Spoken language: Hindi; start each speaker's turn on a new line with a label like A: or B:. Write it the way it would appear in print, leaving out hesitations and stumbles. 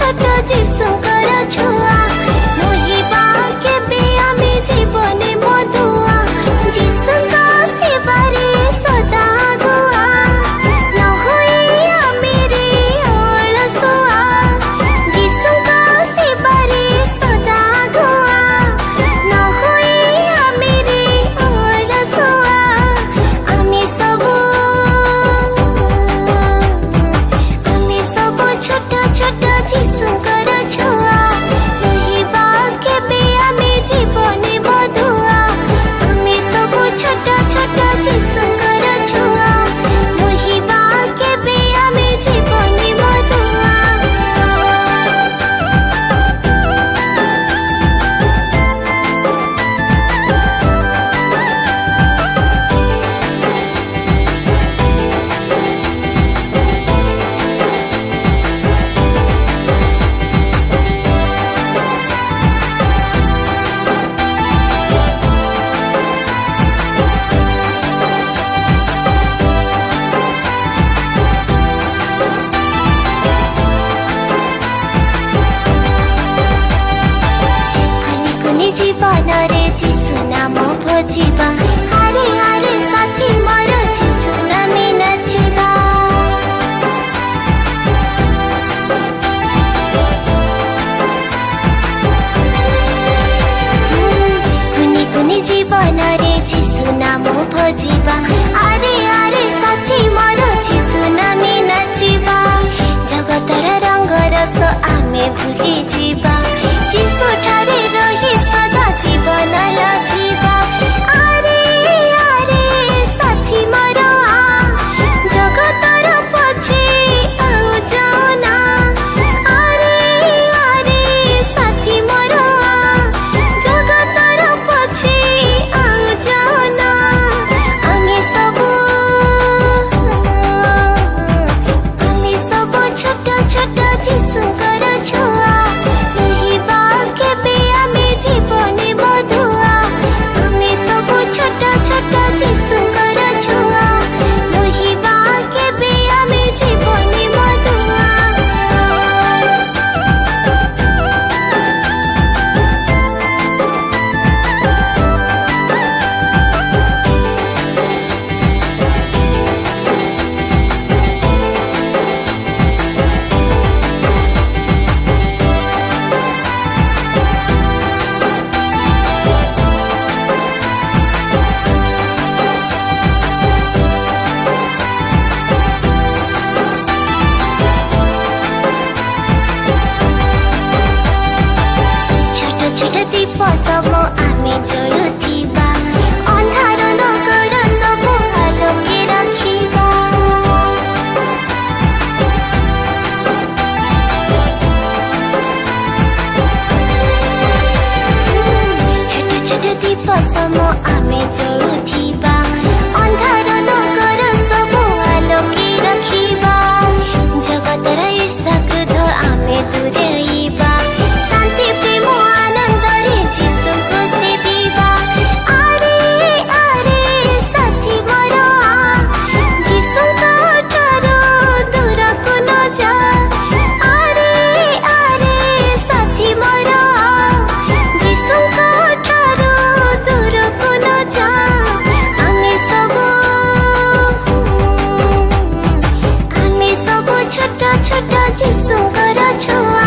A: छोट जीशुकर छुआ नहिबा केबे आमे जीवने मधुआ जीशुका सेवारे सदा गुआ न होई आमे रे अलसुआ जीशुका सेवारे सदा गुआ न होई आमे रे अलसुआ आमे सब छोट छोट जीशुकर छुआ नहिबा केबे आमे जीवने मधुआ आमे सब छोट छोट जीशुकर छुआ नहिबा केबे आमे जीवने मधुआ जीवन रे जीशु नाम भजिबा हारे हारे साथी मोर जीशु नामे नाचिबा कुनी कुनी जीवन रे जीशु नाम भजिबा हारे हारे साथी मोर जीशु नामे नाचिबा जगतर रंग रस आमे भूली जीबा जीशु ठारे रही सदा जीवन लागिबा आरे आरे साथी मोर जगतर पछे आउ जाना आरे आरे साथी मोर जगतर पछे आउ जाना आमे सब छोट छोट जीशुकर छुआ नहिबा केबे आमे जीवने मधुआ आमे सब छोट छोट जीशुकर छुआ नहिबा केबे आमे जीवने मधुआ छोट दीप सब आमे जलुथिबा अंधार नगर सब आलोके रखिबा छोट छोट दीप सब आमे जलुथिबा अंधार नगर सब आलोके रखिबा जगतर ईर्ष्या क्रोध आमे दूरेइबा शांति प्रेम जीशुको सेविबा आरे आरे साथी मोर जीशुको ठारो दूरको न जा आरे आरे साथी मोर जीशुको ठारो दूरको न जा आमे सब छोट छोट जीशुकर छुआ